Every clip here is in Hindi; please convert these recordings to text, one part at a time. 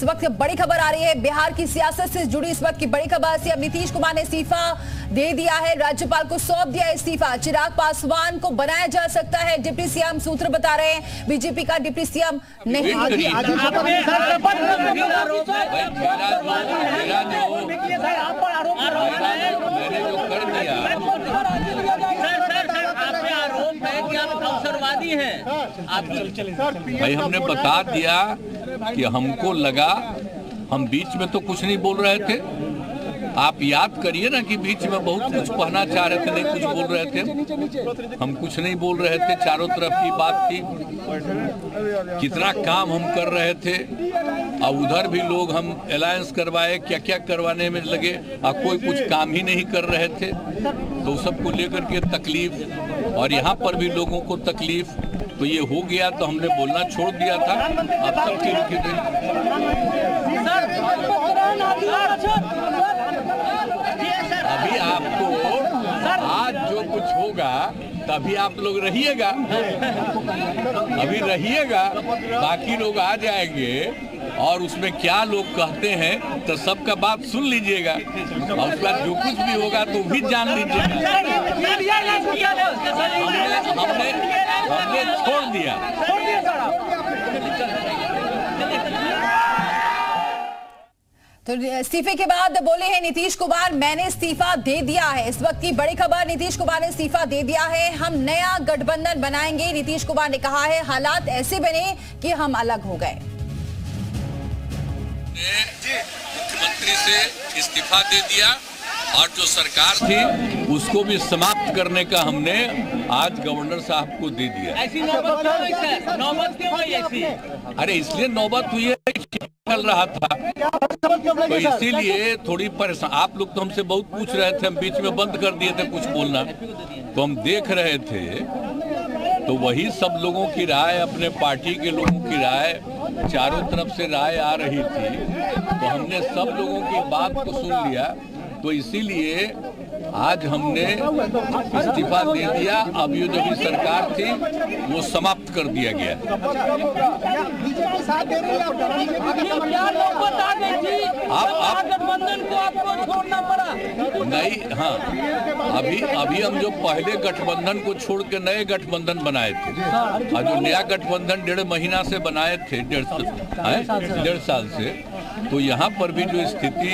वक्त बड़ी खबर आ रही है, बिहार की सियासत से जुड़ी इस वक्त की बड़ी खबर। सीएम नीतीश कुमार ने इस्तीफा दे दिया है, राज्यपाल को सौंप दिया इस्तीफा। चिराग पासवान को बनाया जा सकता है डिप्टी सीएम, सूत्र बता रहे हैं। बीजेपी का डिप्टी सीएम नहीं। भाई हमने बता दिया कि हमको लगा, हम बीच में तो कुछ नहीं बोल रहे थे। आप याद करिए ना कि बीच में बहुत कुछ कहना चाह रहे थे, नहीं कुछ बोल रहे थे। हम कुछ नहीं बोल रहे थे, चारों तरफ की बात थी, कितना काम हम कर रहे थे। और उधर भी लोग हम अलायंस करवाए, क्या क्या करवाने में लगे, और कोई कुछ काम ही नहीं कर रहे थे। तो सबको लेकर के तकलीफ, और यहाँ पर भी लोगों को तकलीफ। तो ये हो गया तो हमने बोलना छोड़ दिया था। अब सब ठीक है। अभी आपको आज जो कुछ होगा तभी आप लोग रहिएगा, अभी रहिएगा, बाकी लोग आ जाएंगे और उसमें क्या लोग कहते हैं तो सबका बात सुन लीजिएगा, और उसका जो कुछ भी होगा तो भी जान लीजिएगा। हमने छोड़ दिया। तो इस्तीफे के बाद बोले हैं नीतीश कुमार, मैंने इस्तीफा दे दिया है। इस वक्त की बड़ी खबर, नीतीश कुमार ने इस्तीफा दे दिया है। हम नया गठबंधन बनाएंगे, नीतीश कुमार ने कहा है। हालात ऐसे बने कि हम अलग हो गए। मुख्यमंत्री से इस्तीफा दे दिया और जो सरकार थी उसको भी समाप्त करने का हमने आज गवर्नर साहब को दे दिया। ऐसी नौबत क्यों हुई ऐसी? अरे इसलिए नौबत हुई है, चल रहा था तो इसीलिए थोड़ी परेशान। आप लोग तो हमसे बहुत पूछ रहे थे, हम बीच में बंद कर दिए थे कुछ बोलना, तो हम देख रहे थे। तो वही सब लोगों की राय, अपने पार्टी के लोगों की राय, चारों तरफ से राय आ रही थी, तो हमने सब लोगों की बात को सुन लिया। तो इसीलिए आज हमने इस्तीफा दे दिया। अब ये जो भी सरकार थी वो समाप्त कर दिया गया। आप गठबंधन को आपको छोड़ना पड़ा? नहीं, हाँ, अभी हम जो पहले गठबंधन को छोड़ के नए गठबंधन बनाए थे, और जो नया गठबंधन 1.5 महीना से बनाए थे, 1.5 साल से, तो यहाँ पर भी जो स्थिति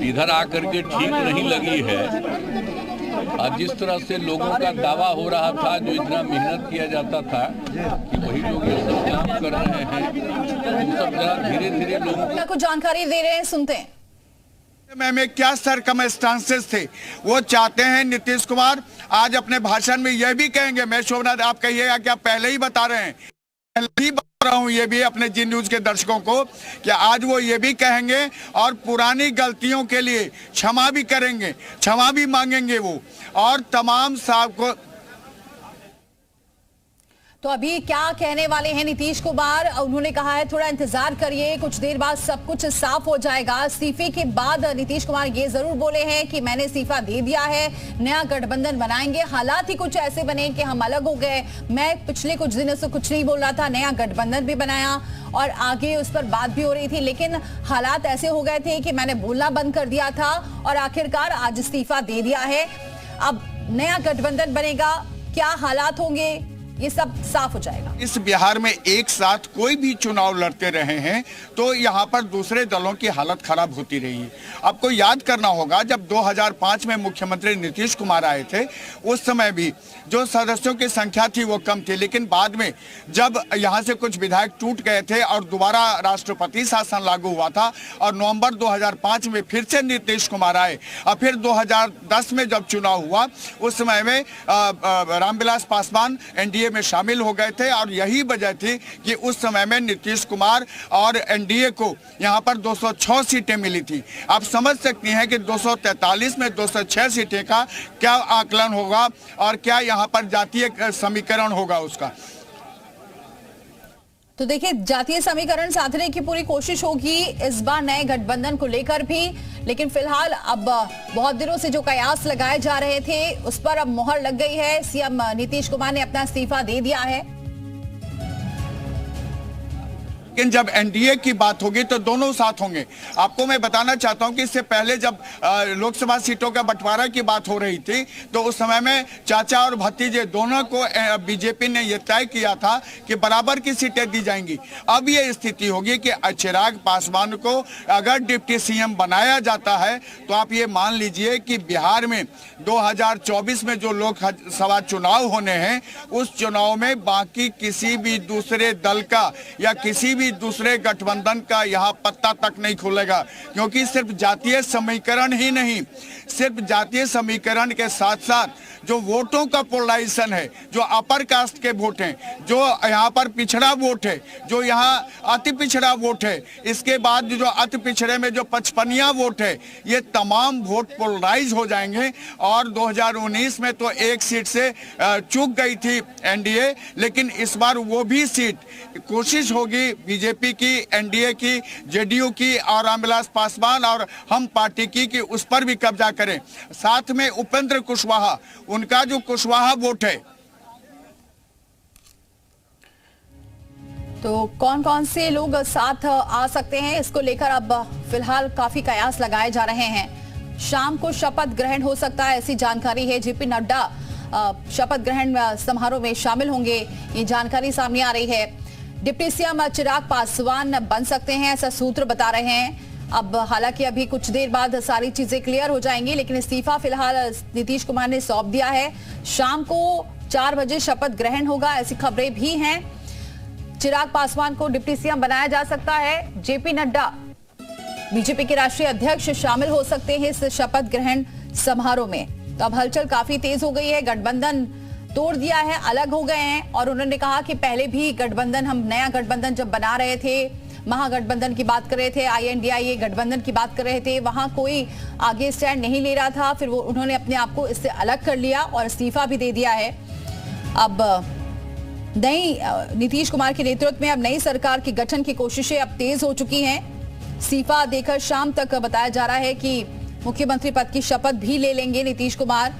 इधर आकर के ठीक नहीं लगी है। और जिस तरह से लोगों का दावा हो रहा था, जो इतना मेहनत किया जाता था कि वही लोग ये सब काम कर रहे हैं, तो सब जरा धीरे धीरे लोगों को कुछ जानकारी दे रहे हैं, सुनते हैं। में क्या सरकमस्टांसेस थे, वो चाहते हैं नीतीश कुमार आज अपने भाषण में यह भी कहेंगे। मैं शोभनाथ, आप कहिएगा कि आप पहले ही बता रहे हैं, पहले ही बता रहा हूं ये भी अपने जी न्यूज के दर्शकों को, कि आज वो ये भी कहेंगे और पुरानी गलतियों के लिए क्षमा भी करेंगे, क्षमा भी मांगेंगे वो, और तमाम साहब को। तो अभी क्या कहने वाले हैं नीतीश कुमार? उन्होंने कहा है थोड़ा इंतजार करिए, कुछ देर बाद सब कुछ साफ हो जाएगा। इस्तीफे के बाद नीतीश कुमार ये जरूर बोले हैं कि मैंने इस्तीफा दे दिया है, नया गठबंधन बनाएंगे। हालात ही कुछ ऐसे बने कि हम अलग हो गए। मैं पिछले कुछ दिनों से कुछ नहीं बोल रहा था, नया गठबंधन भी बनाया और आगे उस पर बात भी हो रही थी, लेकिन हालात ऐसे हो गए थे कि मैंने बोलना बंद कर दिया था और आखिरकार आज इस्तीफा दे दिया है। अब नया गठबंधन बनेगा, क्या हालात होंगे ये सब साफ हो जाएगा। इस बिहार में एक साथ कोई भी चुनाव लड़ते रहे हैं तो यहाँ पर दूसरे दलों की हालत खराब होती रही है। आपको याद करना होगा, जब 2005 में मुख्यमंत्री नीतीश कुमार आए थे, उस समय भी जो सदस्यों की संख्या थी वो कम थी, लेकिन बाद में जब यहाँ से कुछ विधायक टूट गए थे और दोबारा राष्ट्रपति शासन लागू हुआ था और नवंबर 2005 में फिर से नीतीश कुमार आए, और फिर 2010 में जब चुनाव हुआ उस समय में रामविलास पासवान एनडीए में शामिल हो गए थे। और यही वजह थी कि उस समय में नीतीश कुमार और एनडीए को यहाँ पर 206 सीटें मिली थी। आप समझ सकती हैं कि 243 में 206 सीटें का क्या आकलन होगा और क्या यहाँ पर जातीय समीकरण होगा उसका। तो देखिए, जातीय समीकरण साधने की पूरी कोशिश होगी इस बार नए गठबंधन को लेकर भी, लेकिन फिलहाल अब बहुत दिनों से जो कयास लगाए जा रहे थे उस पर अब मोहर लग गई है। सीएम नीतीश कुमार ने अपना इस्तीफा दे दिया है। लेकिन जब एनडीए की बात होगी तो दोनों साथ होंगे। आपको मैं बताना चाहता हूं कि इससे पहले जब लोकसभा सीटों का बंटवारा की बात हो रही थी तो उस समय में चाचा और भतीजे दोनों को बीजेपी ने यह तय किया था कि बराबर की सीटें दी जाएंगी। अब ये स्थिति होगी कि चिराग पासवान को अगर डिप्टी सीएम बनाया जाता है तो आप ये मान लीजिए कि बिहार में 2024 में जो लोकसभा चुनाव होने हैं उस चुनाव में बाकी किसी भी दूसरे दल का या किसी भी दूसरे गठबंधन का यहाँ पत्ता तक नहीं खुलेगा, क्योंकि सिर्फ जातीय समीकरण ही नहीं, सिर्फ जातीय समीकरण के साथ साथ जो वोटों का पोलराइजेशन है, जो अपर कास्ट के वोट हैं, जो यहाँ पर पिछड़ा वोट है, जो यहाँ अति पिछड़ा वोट है, इसके बाद जो अति पिछड़े में जो पचपनिया वोट है, ये तमाम वोट पोलराइज हो जाएंगे। और 2019 में तो एक सीट से चूक गई थी एनडीए, लेकिन इस बार वो भी सीट कोशिश होगी बीजेपी की, एनडीए की, जेडीयू की और रामविलास पासवान और हम पार्टी की कि उस पर भी कब्जा करें। साथ में उपेंद्र कुशवाहा, उनका जो कुशवाहा वोट है। तो कौन कौन से लोग साथ आ सकते हैं, इसको लेकर अब फिलहाल काफी कयास लगाए जा रहे हैं। शाम को शपथ ग्रहण हो सकता है, ऐसी जानकारी है। जेपी नड्डा शपथ ग्रहण समारोह में शामिल होंगे, ये जानकारी सामने आ रही है। डिप्टी सीएम चिराग पासवान बन सकते हैं, ऐसा सूत्र बता रहे हैं। अब हालांकि अभी कुछ देर बाद सारी चीजें क्लियर हो जाएंगी, लेकिन इस्तीफा फिलहाल नीतीश कुमार ने सौंप दिया है। शाम को 4 बजे शपथ ग्रहण होगा, ऐसी खबरें भी हैं। चिराग पासवान को डिप्टी सीएम बनाया जा सकता है। जेपी नड्डा बीजेपी के राष्ट्रीय अध्यक्ष शामिल हो सकते हैं इस शपथ ग्रहण समारोह में। तो अब हलचल काफी तेज हो गई है, गठबंधन तोड़ दिया है, अलग हो गए हैं। और उन्होंने कहा कि पहले भी गठबंधन, हम नया गठबंधन जब बना रहे थे, महागठबंधन की बात कर रहे थे, INDIA गठबंधन की बात कर रहे थे, वहां कोई आगे स्टैंड नहीं ले रहा था। फिर वो उन्होंने अपने आप को इससे अलग कर लिया और इस्तीफा भी दे दिया है। अब नई नीतीश कुमार के नेतृत्व में अब नई सरकार के गठन की कोशिशें अब तेज हो चुकी हैं। इस्तीफा देकर शाम तक बताया जा रहा है कि मुख्यमंत्री पद की शपथ भी ले लेंगे नीतीश कुमार।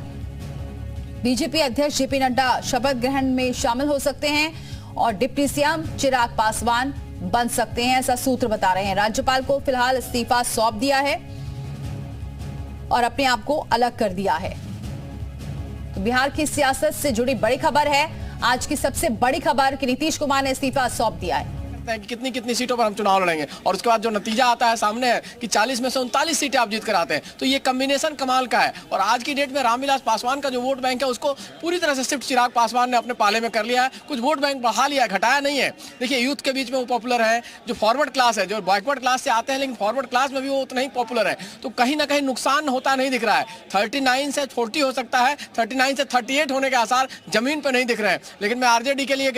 बीजेपी अध्यक्ष जेपी नड्डा शपथ ग्रहण में शामिल हो सकते हैं और डिप्टी सीएम चिराग पासवान बन सकते हैं, ऐसा सूत्र बता रहे हैं। राज्यपाल को फिलहाल इस्तीफा सौंप दिया है और अपने आप को अलग कर दिया है। तो बिहार की सियासत से जुड़ी बड़ी खबर है, आज की सबसे बड़ी खबर कि नीतीश कुमार ने इस्तीफा सौंप दिया है। कि कितनी कितनी सीटों पर हम चुनाव लड़ेंगे और उसके बाद जो नतीजा आता है सामने है कि 40 में से 39 सीटें आप जीत कर आते हैं, तो ये कॉम्बिनेशन कमाल का है। और आज की डेट में रामविलास पासवान का जो वोट बैंक है उसको पूरी तरह से शिफ्ट चिराग पासवान ने अपने पाले में कर लिया है। कुछ वोट बैंक बढ़ा लिया है, घटाया नहीं है। देखिए यूथ के बीच में वो पॉपुलर है, जो फॉरवर्ड क्लास है, जो बैकवर्ड क्लास से आते हैं लेकिन फॉरवर्ड क्लास में भी वो उतना ही पॉपुलर है। तो कहीं ना कहीं नुकसान होता नहीं दिख रहा है। 39 से 40 हो सकता है, 39 से 38 होने के आसार जमीन पर नहीं दिख रहे हैं। लेकिन मैं आरजेडी के लिए